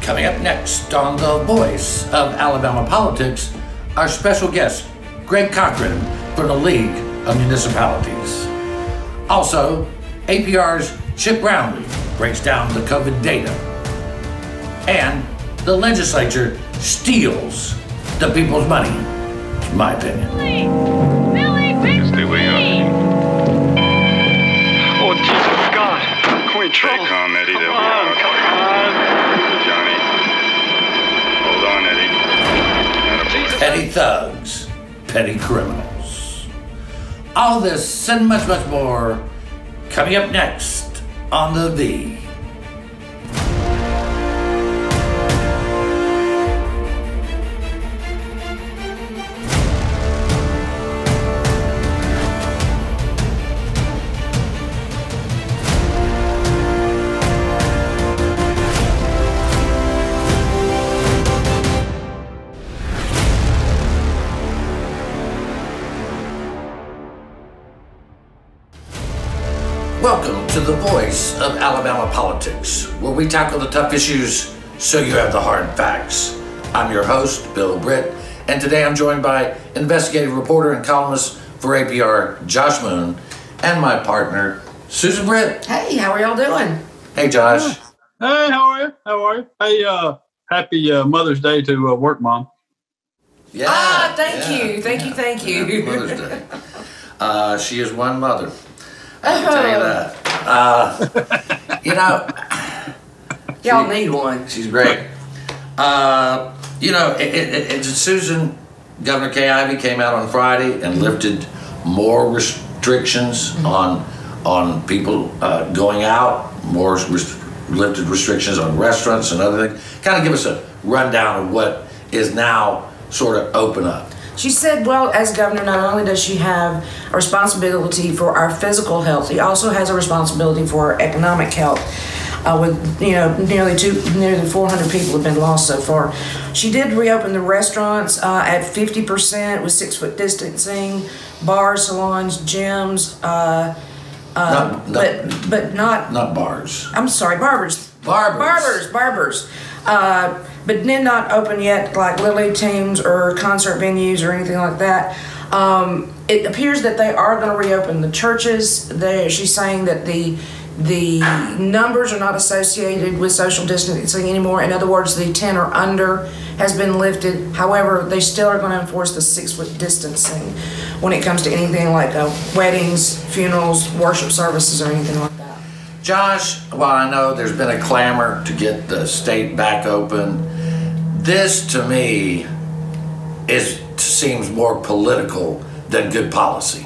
Coming up next on The Voice of Alabama Politics, our special guest, Greg Cochran from the League of Municipalities. Also, APR's Chip Brownlee breaks down the COVID data. And the legislature steals the people's money, in my opinion. Billy, Stay way up. Oh, Jesus, God. We're in trouble. Stay calm, Eddie. They'll be Come out. on. Johnny. Hold on, Eddie. Petty thugs, petty criminals. All this and much, much more coming up next on The V. Welcome to The Voice of Alabama Politics, where we tackle the tough issues so you have the hard facts. I'm your host, Bill Britt, and today I'm joined by investigative reporter and columnist for APR, Josh Moon, and my partner, Susan Britt. Hey, how are y'all doing? Hey, Josh. Hey, how are you? How are you? Hey, happy Mother's Day to work mom. Yeah. Thank you. Happy Mother's Day. She is one mother. I can tell you that. Y'all need one. She's great. Susan, Governor Ivey came out on Friday and lifted more restrictions on people going out, lifted restrictions on restaurants and other things. Kind of give us a rundown of what is now sort of open up. She said, well, as governor, not only does she have a responsibility for our physical health, she also has a responsibility for our economic health. With nearly 400 people have been lost so far. She did reopen the restaurants at 50% with 6-foot distancing, bars, salons, gyms, but not bars. I'm sorry, barbers. But did not open yet, like little league teams or concert venues or anything like that. It appears that they are going to reopen the churches. She's saying that the numbers are not associated with social distancing anymore. In other words, the 10 or under has been lifted. However, they still are going to enforce the 6-foot distancing when it comes to anything like weddings, funerals, worship services, or anything like that. Josh, while I know there's been a clamor to get the state back open, this to me seems more political than good policy.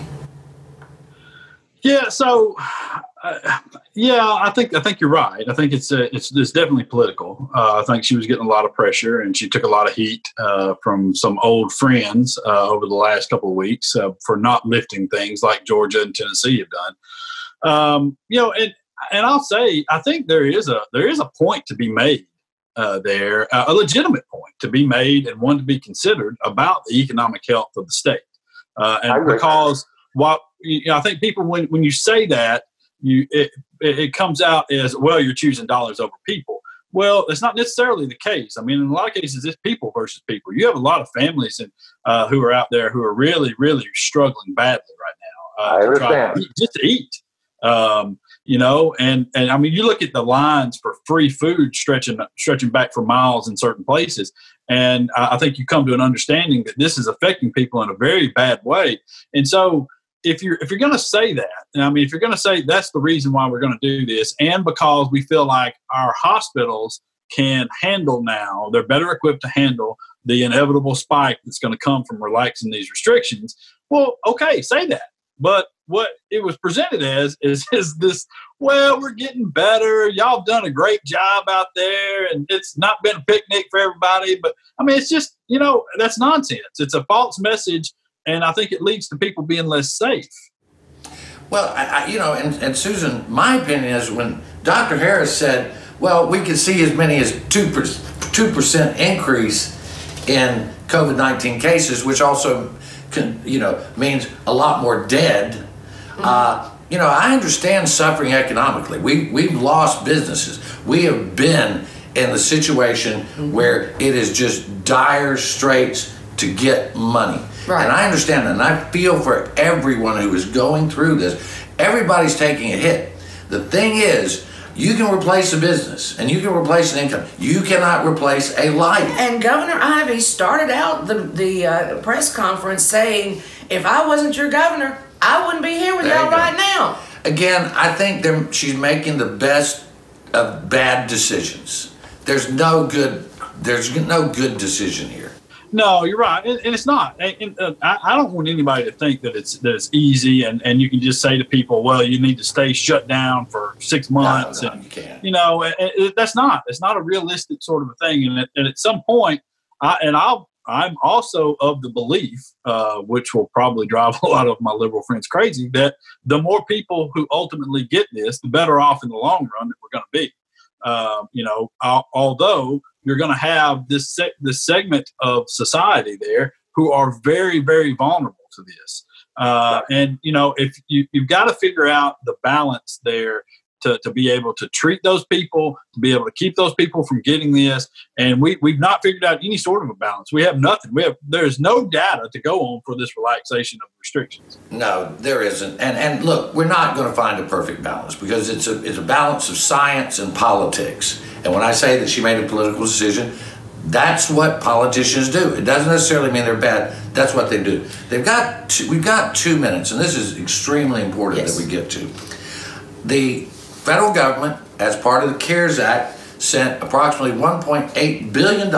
Yeah. So, I think you're right. I think it's definitely political. I think she was getting a lot of pressure, and she took a lot of heat from some old friends over the last couple of weeks for not lifting things like Georgia and Tennessee have done. And I'll say, I think there is a point to be made there, a legitimate point to be made and one to be considered about the economic health of the state. Because I think people, when you say that, it comes out as, well, you're choosing dollars over people. Well, it's not necessarily the case. I mean, in a lot of cases, it's people versus people. You have a lot of families who are out there who are really, really struggling badly right now. I understand. Just to eat. And I mean, you look at the lines for free food stretching back for miles in certain places. And I think you come to an understanding that this is affecting people in a very bad way. And so if you're going to say that, and I mean, if you're going to say that's the reason why we're going to do this, and because we feel like our hospitals can handle now, they're better equipped to handle the inevitable spike that's going to come from relaxing these restrictions. Well, okay, say that. But what it was presented as is this, well, we're getting better. Y'all have done a great job out there, and it's not been a picnic for everybody. But, I mean, it's just, that's nonsense. It's a false message, and I think it leads to people being less safe. Well, and Susan, my opinion is when Dr. Harris said, well, we could see as many as 2% increase in COVID-19 cases, which also means a lot more dead. I understand suffering economically. We've lost businesses. We have been in the situation where it is just dire straits to get money. Right. And I understand that, and I feel for everyone who is going through this. Everybody's taking a hit. The thing is, you can replace a business and you can replace an income. You cannot replace a life. And Governor Ivey started out the press conference saying, if I wasn't your governor, I wouldn't be here with There y'all you go. right now. Again, I think she's making the best of bad decisions. There's no good decision here. No, you're right, and it's not. And, I don't want anybody to think that it's easy, and you can just say to people, "Well, you need to stay shut down for 6 months." No, and you can't. That's not. It's not a realistic sort of a thing. And at some point, I'm also of the belief, which will probably drive a lot of my liberal friends crazy, that the more people who ultimately get this, the better off in the long run that we're going to be. Although you're going to have this segment of society there who are very, very vulnerable to this. And, if you've got to figure out the balance there to be able to treat those people, to be able to keep those people from getting this. And we've not figured out any sort of a balance. We have nothing. There's no data to go on for this relaxation of restrictions. No, there isn't. And look, we're not going to find a perfect balance because it's a balance of science and politics. And when I say that she made a political decision, that's what politicians do. It doesn't necessarily mean they're bad. That's what they do. We've got 2 minutes, and this is extremely important that we get to. The federal government, as part of the CARES Act, sent approximately $1.8 billion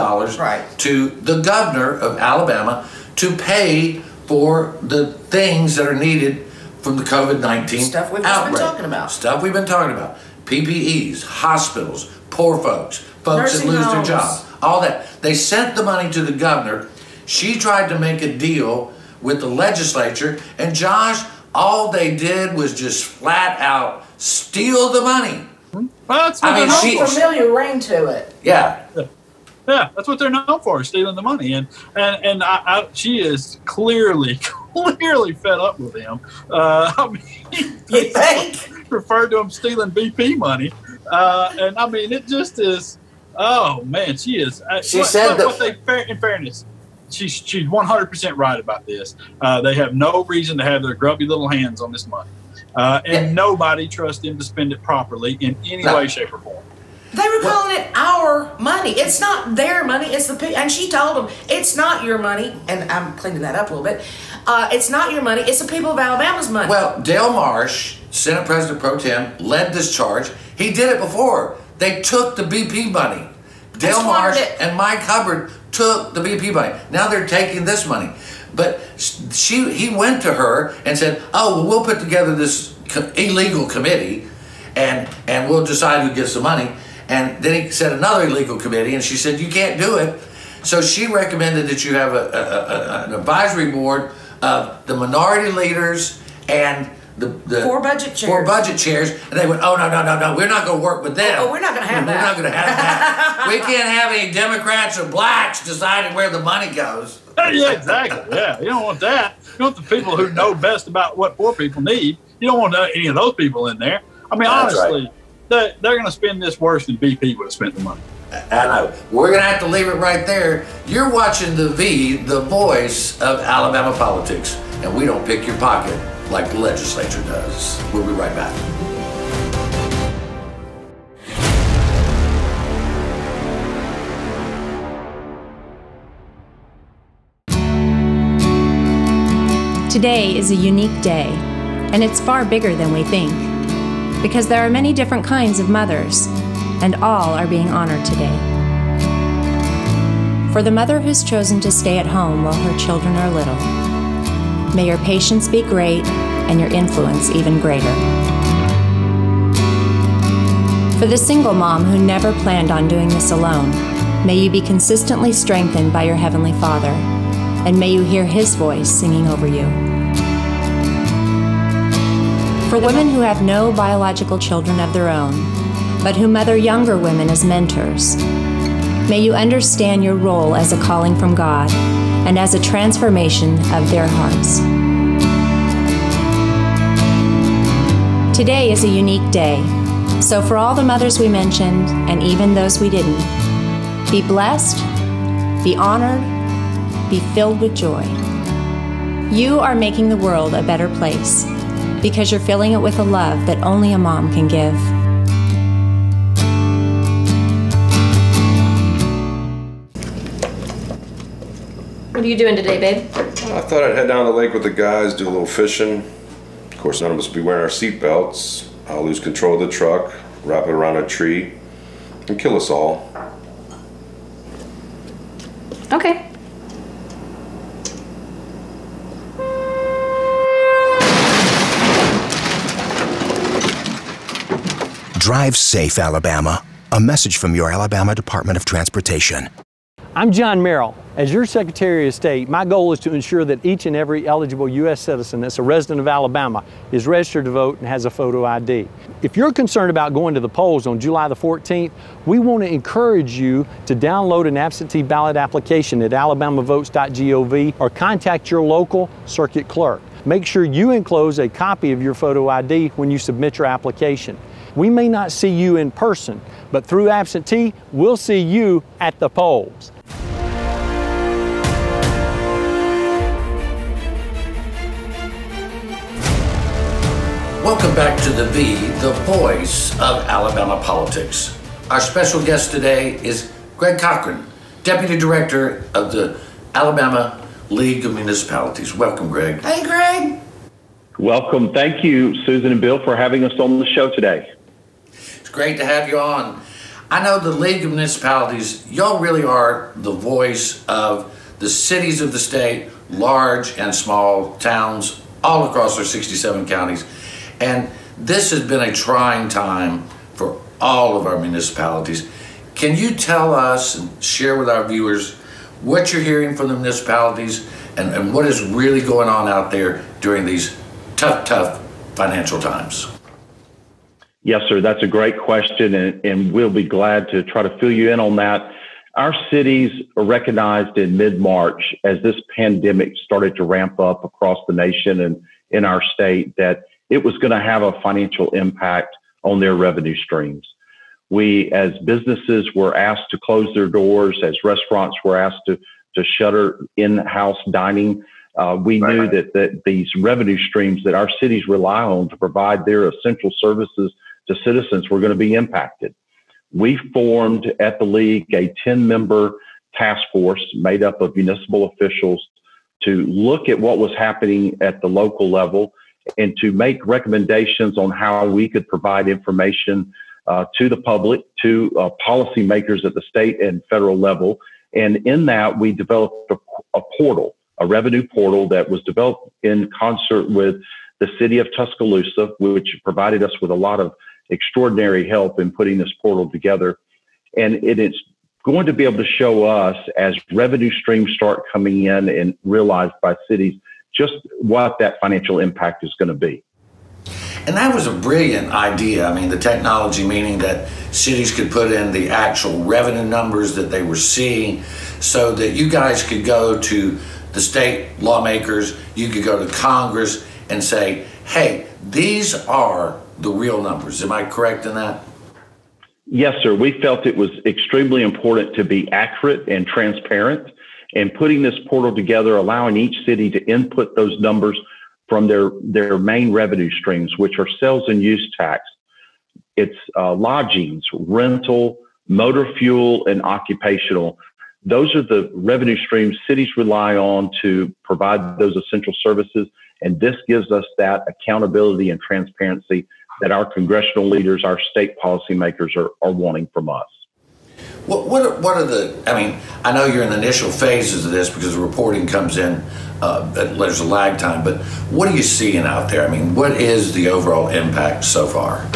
to the governor of Alabama to pay for the things that are needed from the COVID-19 Stuff we've outbreak. been talking about. Stuff we've been talking about. PPEs, hospitals, poor folks that lose their jobs, all that. They sent the money to the governor. She tried to make a deal with the legislature, and Josh, all they did was just flat out steal the money. Well, that's what I mean, familiar ring to it. Yeah. Yeah, that's what they're known for, stealing the money. And she is clearly fed up with him. You think? Referred to him stealing BP money. And I mean, it just is, oh man, she is. In fairness, she's 100% right about this. They have no reason to have their grubby little hands on this money. And nobody trusts them to spend it properly in any way, shape, or form. They were calling it our money. It's not their money. It's the people. And she told them, it's not your money. And I'm cleaning that up a little bit. It's not your money. It's the people of Alabama's money. Well, Dale Marsh, Senate President Pro Tem, led this charge. He did it before. They took the BP money. Dale Marsh and Mike Hubbard took the BP money. Now they're taking this money. But he went to her and said, oh, well, we'll put together this illegal committee and we'll decide who gets the money. And then he said another illegal committee, and she said, you can't do it. So she recommended that you have an advisory board of the minority leaders and the 4 budget chairs. 4 budget chairs. And they went, oh, no, we're not going to work with them. Oh, we're not going to have that. We're not going to have that. We can't have any Democrats or blacks deciding where the money goes. Yeah, exactly. Yeah, you don't want that. You want the people who know best about what poor people need. You don't want any of those people in there. I mean, That's honestly, right. They're going to spend this worse than BP would have spent the money. I know. We're going to have to leave it right there. You're watching the voice of Alabama politics, and we don't pick your pocket like the legislature does. We'll be right back. Today is a unique day, and it's far bigger than we think, because there are many different kinds of mothers, and all are being honored today. For the mother who's chosen to stay at home while her children are little, may your patience be great and your influence even greater. For the single mom who never planned on doing this alone, may you be consistently strengthened by your Heavenly Father, and may you hear His voice singing over you. For women who have no biological children of their own, but who mother younger women as mentors, may you understand your role as a calling from God and as a transformation of their hearts. Today is a unique day, So for all the mothers we mentioned, and even those we didn't, be blessed, be honored, be filled with joy. You are making the world a better place because you're filling it with a love that only a mom can give. What are you doing today, babe? I thought I'd head down to the lake with the guys, do a little fishing. Of course, none of us will be wearing our seatbelts. I'll lose control of the truck, wrap it around a tree, and kill us all. Okay. Drive safe, Alabama. A message from your Alabama Department of Transportation. I'm John Merrill. As your Secretary of State, my goal is to ensure that each and every eligible U.S. citizen that's a resident of Alabama is registered to vote and has a photo ID. If you're concerned about going to the polls on July the 14th, we want to encourage you to download an absentee ballot application at alabamavotes.gov or contact your local circuit clerk. Make sure you enclose a copy of your photo ID when you submit your application. We may not see you in person, but through absentee, we'll see you at the polls. Welcome back to the voice of Alabama politics. Our special guest today is Greg Cochran, Deputy Director of the Alabama League of Municipalities. Welcome, Greg. Hey, Greg. Welcome. Thank you, Susan and Bill, for having us on the show today. It's great to have you on. I know the League of Municipalities, y'all really are the voice of the cities of the state, large and small towns, all across our 67 counties. And this has been a trying time for all of our municipalities. Can you tell us and share with our viewers what you're hearing from the municipalities and what is really going on out there during these tough financial times? Yes, sir. That's a great question, and we'll be glad to try to fill you in on that. Our cities are recognized in mid-March as this pandemic started to ramp up across the nation and in our state that it was going to have a financial impact on their revenue streams. We, as businesses, were asked to close their doors, as restaurants were asked to shutter in-house dining. We knew that these revenue streams that our cities rely on to provide their essential services to citizens were going to be impacted. We formed at the League a 10-member task force made up of municipal officials to look at what was happening at the local level and to make recommendations on how we could provide information to the public, to policymakers at the state and federal level. And in that, we developed a portal, a revenue portal that was developed in concert with the city of Tuscaloosa, which provided us with a lot of extraordinary help in putting this portal together. And it is going to be able to show us as revenue streams start coming in and realized by cities just what that financial impact is going to be. And that was a brilliant idea. I mean, the technology meaning that cities could put in the actual revenue numbers that they were seeing so that you guys could go to the state lawmakers, you could go to Congress and say, hey, these are the real numbers. Am I correct in that? Yes, sir. We felt it was extremely important to be accurate and transparent, and putting this portal together, allowing each city to input those numbers from their main revenue streams, which are sales and use tax. It's lodgings, rental, motor fuel, and occupational. Those are the revenue streams cities rely on to provide those essential services. And this gives us that accountability and transparency that our congressional leaders, our state policymakers are wanting from us. What are the, I mean, I know you're in the initial phases of this because the reporting comes in, there's a lag time, but what are you seeing out there? I mean, what is the overall impact so far?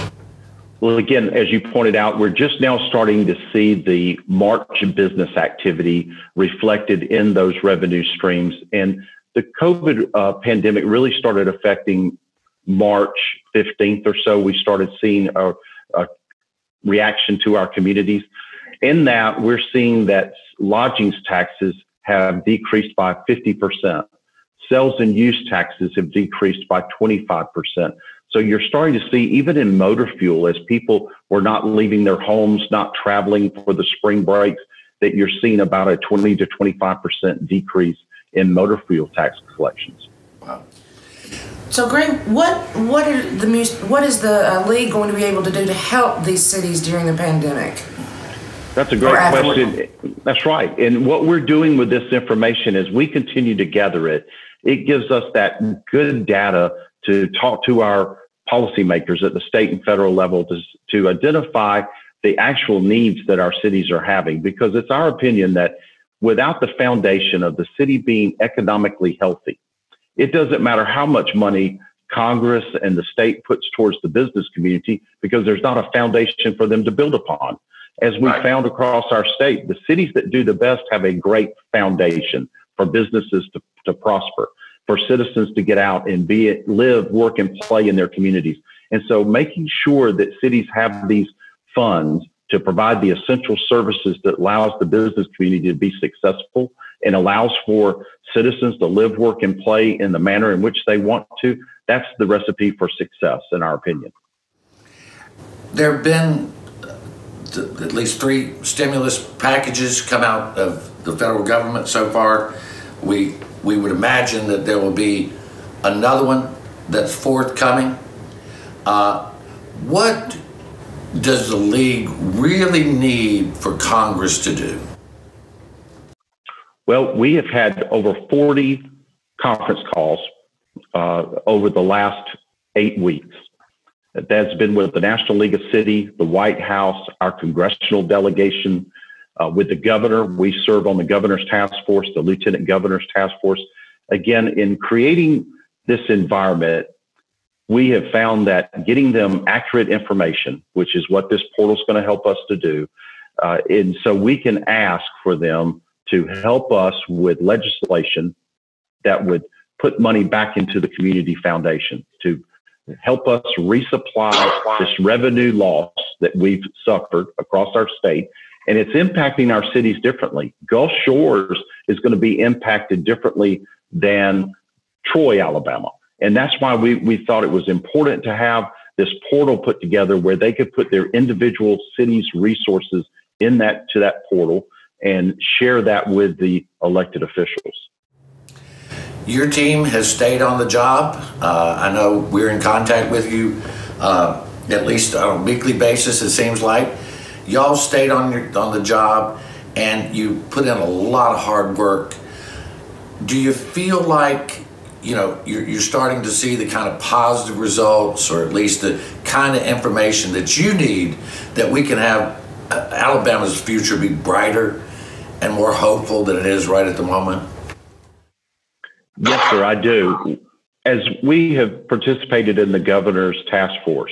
Well, again, as you pointed out, we're just now starting to see the March business activity reflected in those revenue streams. And the COVID pandemic really started affecting March 15th or so. We started seeing a reaction to our communities. In that, we're seeing that lodgings taxes have decreased by 50%. Sales and use taxes have decreased by 25%. So you're starting to see, even in motor fuel, as people were not leaving their homes, not traveling for the spring breaks, that you're seeing about a 20 to 25% decrease in motor fuel tax collections. Wow. So, Greg, what is the league going to be able to do to help these cities during the pandemic? That's a great question. That's right. And what we're doing with this information as we continue to gather it, it gives us that good data to talk to our policymakers at the state and federal level to identify the actual needs that our cities are having. Because it's our opinion that without the foundation of the city being economically healthy, it doesn't matter how much money Congress and the state puts towards the business community, because there's not a foundation for them to build upon. As we found across our state, the cities that do the best have a great foundation for businesses to prosper, for citizens to get out and live, work, and play in their communities. And so making sure that cities have these funds to provide the essential services that allows the business community to be successful and allows for citizens to live, work, and play in the manner in which they want to, that's the recipe for success, in our opinion. There have been at least 3 stimulus packages come out of the federal government so far. We would imagine that there will be another one that's forthcoming. What does the league really need for Congress to do? Well, we have had over 40 conference calls over the last 8 weeks. That's been with the National League of Cities, the White House, our congressional delegation, with the governor. We serve on the governor's task force, the lieutenant governor's task force. Again, in creating this environment, we have found that getting them accurate information, which is what this portal is going to help us to do, and so we can ask for them to help us with legislation that would put money back into the community foundation to help us resupply this revenue loss that we've suffered across our state. And it's impacting our cities differently. Gulf Shores is going to be impacted differently than Troy, Alabama. And that's why we thought it was important to have this portal put together where they could put their individual cities' resources to that portal and share that with the elected officials. Your team has stayed on the job. I know we're in contact with you at least on a weekly basis, it seems like. Y'all stayed on the job and you put in a lot of hard work. Do you feel like you're starting to see the kind of positive results, or at least the kind of information that you need, that we can have Alabama's future be brighter and more hopeful than it is right at the moment? Yes, sir, I do. As we have participated in the governor's task force,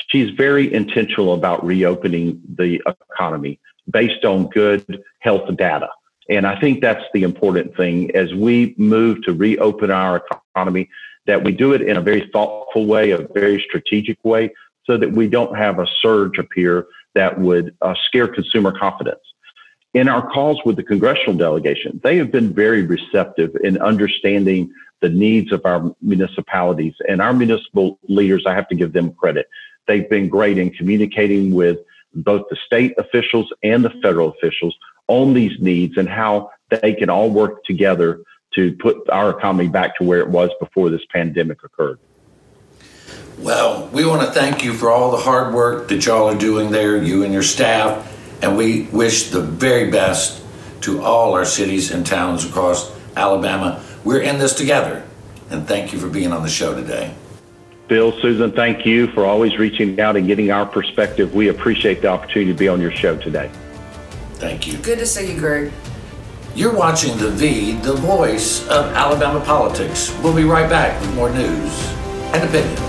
she's very intentional about reopening the economy based on good health data. And I think that's the important thing as we move to reopen our economy, that we do it in a very thoughtful way, a very strategic way, so that we don't have a surge appear that would scare consumer confidence. In our calls with the congressional delegation, they have been very receptive in understanding the needs of our municipalities, and our municipal leaders, I have to give them credit. They've been great in communicating with both the state officials and the federal officials on these needs and how they can all work together to put our economy back to where it was before this pandemic occurred. Well, we want to thank you for all the hard work that y'all are doing there, you and your staff, and we wish the very best to all our cities and towns across Alabama. We're in this together, and thank you for being on the show today. Bill, Susan, thank you for always reaching out and getting our perspective. We appreciate the opportunity to be on your show today. Thank you. Good to see you, Greg. You're watching the voice of Alabama politics. We'll be right back with more news and opinion.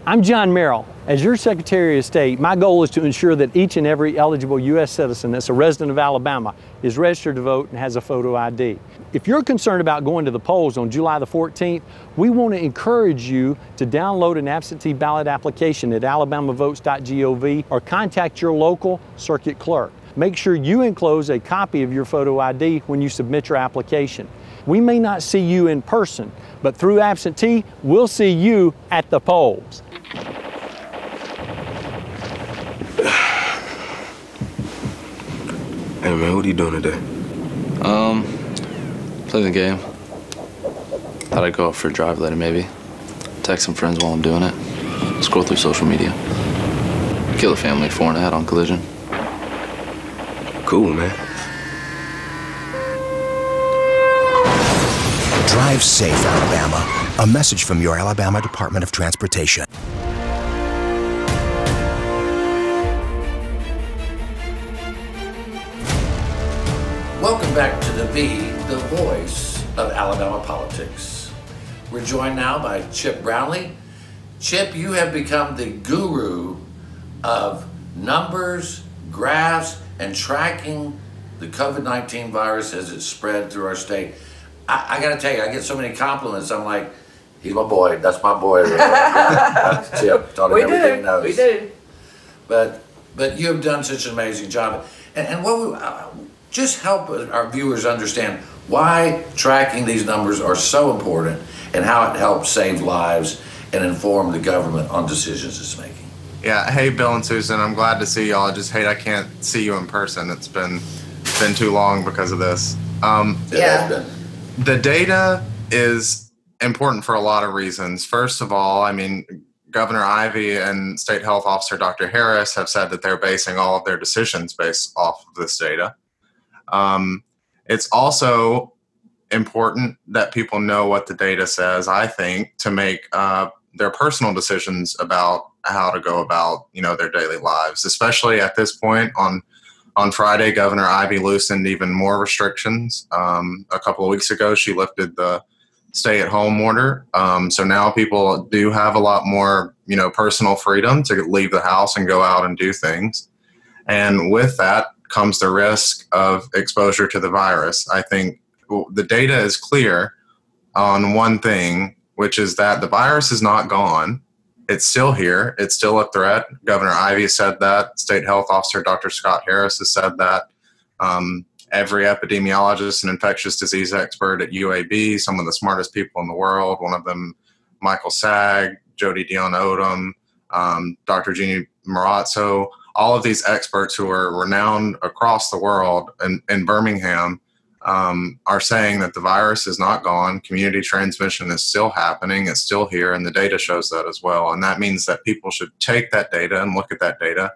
I'm John Merrill. As your Secretary of State, my goal is to ensure that each and every eligible U.S. citizen that's a resident of Alabama is registered to vote and has a photo ID. If you're concerned about going to the polls on July the 14th, we want to encourage you to download an absentee ballot application at alabamavotes.gov or contact your local circuit clerk. make sure you enclose a copy of your photo ID when you submit your application. We may not see you in person, but through absentee, we'll see you at the polls. Hey man, what are you doing today? Playing the game. Thought I'd go out for a drive later maybe. Text some friends while I'm doing it. Scroll through social media. Kill a family 4 and a head-on collision. Cool, man. Drive safe, Alabama. A message from your Alabama Department of Transportation. Welcome back to the voice of Alabama politics. We're joined now by Chip Brownlee. Chip, you have become the guru of numbers, graphs, and tracking the COVID-19 virus as it's spread through our state. I got to tell you, I get so many compliments. I'm like, he's my boy. That's my boy. That's Chip. Taught him everything he knows. We do. But you have done such an amazing job. And what just help our viewers understand why tracking these numbers are so important and how it helps save lives and inform the government on decisions it's making. Yeah, hey Bill and Susan, I'm glad to see y'all. I just hate I can't see you in person. It's been too long because of this. Yeah. The data is important for a lot of reasons. First of all, I mean, Governor Ivey and State Health Officer Dr. Harris have said that they're basing all of their decisions based off of this data. It's also important that people know what the data says, I think, to make their personal decisions about how to go about, their daily lives, especially at this point. On Friday, Governor Ivey loosened even more restrictions. A couple of weeks ago, she lifted the stay-at-home order. So now people do have a lot more, personal freedom to leave the house and go out and do things. And with that comes the risk of exposure to the virus. I think the data is clear on one thing, which is that the virus is not gone. It's still here. It's still a threat. Governor Ivey said that. State Health Officer Dr. Scott Harris has said that. Every epidemiologist and infectious disease expert at UAB, some of the smartest people in the world, one of them, Michael Sagg, Jody Dion Odom, Dr. Jeannie Marazzo, all of these experts who are renowned across the world in Birmingham are saying that the virus is not gone. Community transmission is still happening. It's still here, and the data shows that as well. And that means that people should take that data and look at that data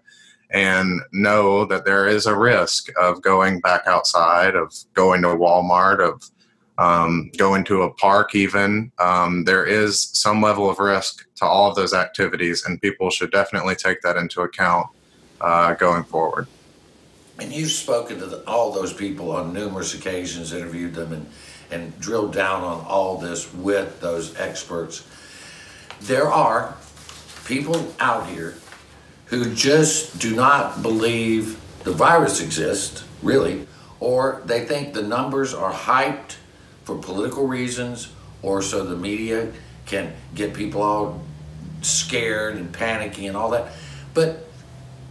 and know that there is a risk of going back outside, of going to Walmart, of going to a park even. There is some level of risk to all of those activities, and people should definitely take that into account going forward. And you've spoken to all those people on numerous occasions, interviewed them, and drilled down on all this with those experts. There are people out here who just do not believe the virus exists, really, or they think the numbers are hyped for political reasons, or so the media can get people all scared and panicky and all that. But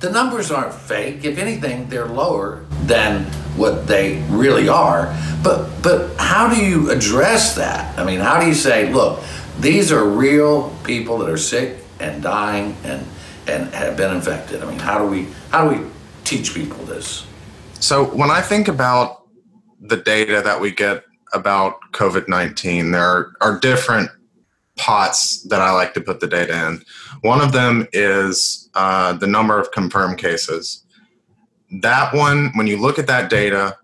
the numbers aren't fake. If anything, they're lower than what they really are. But how do you address that? I mean, how do you say, look, these are real people that are sick and dying and have been infected? I mean, how do we teach people this? So when I think about the data that we get about COVID-19, there are different pots that I like to put the data in. One of them is the number of confirmed cases. That one, when you look at that data,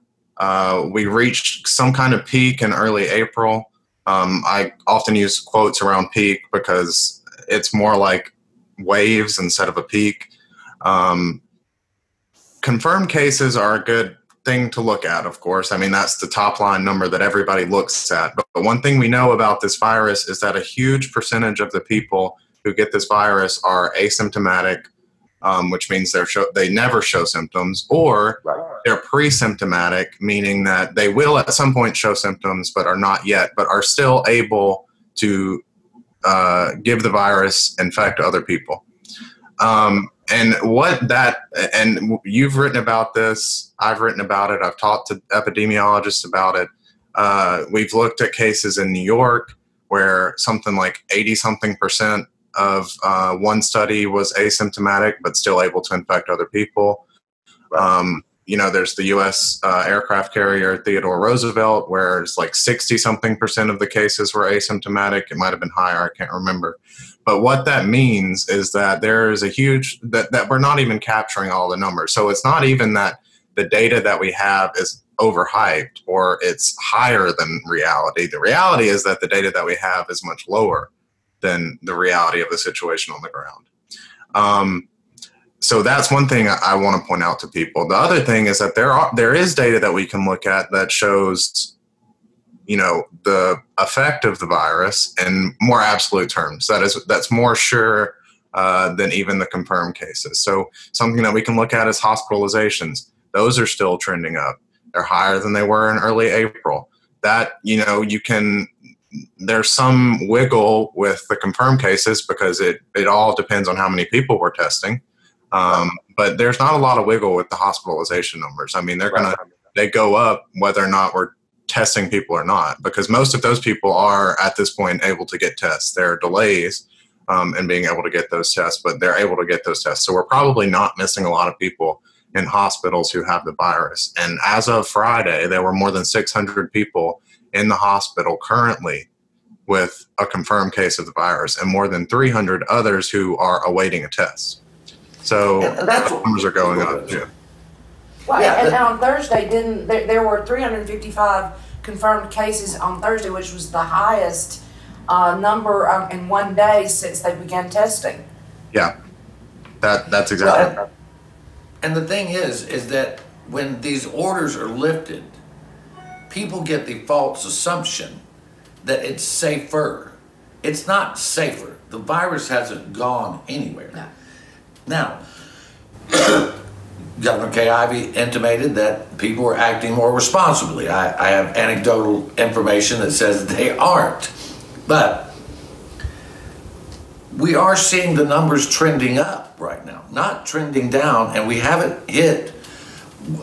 we reached some kind of peak in early April. I often use quotes around peak because it's more like waves instead of a peak. Confirmed cases are a good thing to look at, of course. I mean, that's the top line number that everybody looks at. But one thing we know about this virus is that a huge percentage of the people who get this virus are asymptomatic, which means they never show symptoms, or they're pre-symptomatic, meaning that they will at some point show symptoms, but are not yet, but are still able to give the virus, infect other people. And you've written about this, I've written about it, I've talked to epidemiologists about it. We've looked at cases in New York where something like 80-something% of one study was asymptomatic but still able to infect other people. There's the U.S. Aircraft carrier Theodore Roosevelt, where it's like 60-something% of the cases were asymptomatic. It might have been higher, I can't remember. But what that means is that there is a huge, that we're not even capturing all the numbers. So it's not even that the data that we have is overhyped or it's higher than reality. The reality is that the data that we have is much lower than the reality of the situation on the ground. So that's one thing I want to point out to people. The other thing is that there is data that we can look at that shows, the effect of the virus in more absolute terms. That's more sure than even the confirmed cases. So something that we can look at is hospitalizations. Those are still trending up. They're higher than they were in early April. That, there's some wiggle with the confirmed cases because it all depends on how many people we're testing. But there's not a lot of wiggle with the hospitalization numbers. I mean, they go up whether or not we're testing people or not, because most of those people are at this point able to get tests. There are delays in being able to get those tests, but they're able to get those tests. So we're probably not missing a lot of people in hospitals who have the virus. And as of Friday, there were more than 600 people in the hospital currently with a confirmed case of the virus and more than 300 others who are awaiting a test. So the numbers are going up too. Well, and on Thursday, there were 355 confirmed cases on Thursday, which was the highest number in one day since they began testing. Yeah, that's exactly right. And the thing is that when these orders are lifted, people get the false assumption that it's safer. It's not safer. The virus hasn't gone anywhere. No. Now, Governor Kay Ivey intimated that people are acting more responsibly. I have anecdotal information that says they aren't. But we are seeing the numbers trending up right now, not trending down, and we haven't hit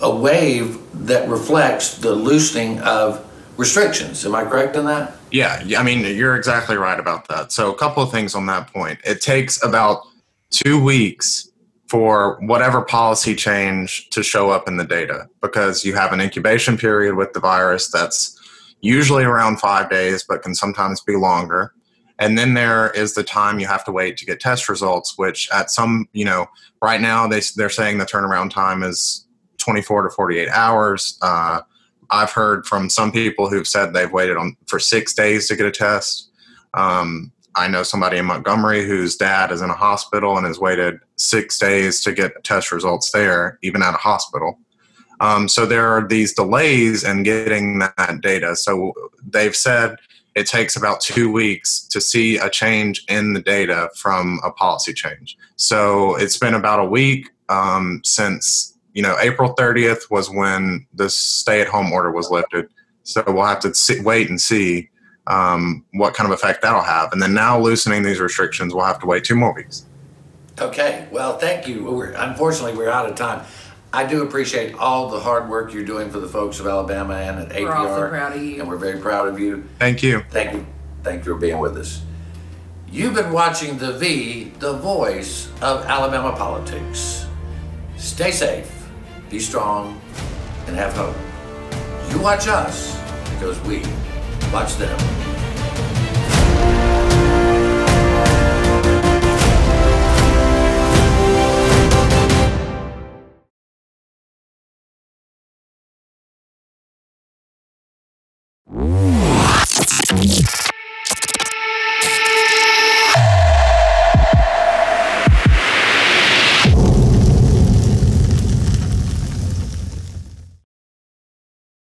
a wave that reflects the loosening of restrictions. Am I correct in that? Yeah, I mean, you're exactly right about that. So a couple of things on that point. It takes about 2 weeks for whatever policy change to show up in the data, because you have an incubation period with the virus that's usually around 5 days, but can sometimes be longer. And then there is the time you have to wait to get test results, which at some, right now they're saying the turnaround time is 24 to 48 hours. I've heard from some people who've said they've waited for 6 days to get a test. I know somebody in Montgomery whose dad is in a hospital and has waited 6 days to get test results there, even at a hospital. So there are these delays in getting that data. So they've said it takes about 2 weeks to see a change in the data from a policy change. So it's been about a week since, April 30th was when the stay-at-home order was lifted. So we'll have to wait and see what kind of effect that'll have. And then now loosening these restrictions, we'll have to wait 2 more weeks. Okay, well, thank you. Unfortunately, we're out of time. I do appreciate all the hard work you're doing for the folks of Alabama and at APR. We're awfully proud of you. And we're very proud of you. Thank you. Thank you. Thank you for being with us. You've been watching the voice of Alabama politics. Stay safe, be strong, and have hope. You watch us because we watch them.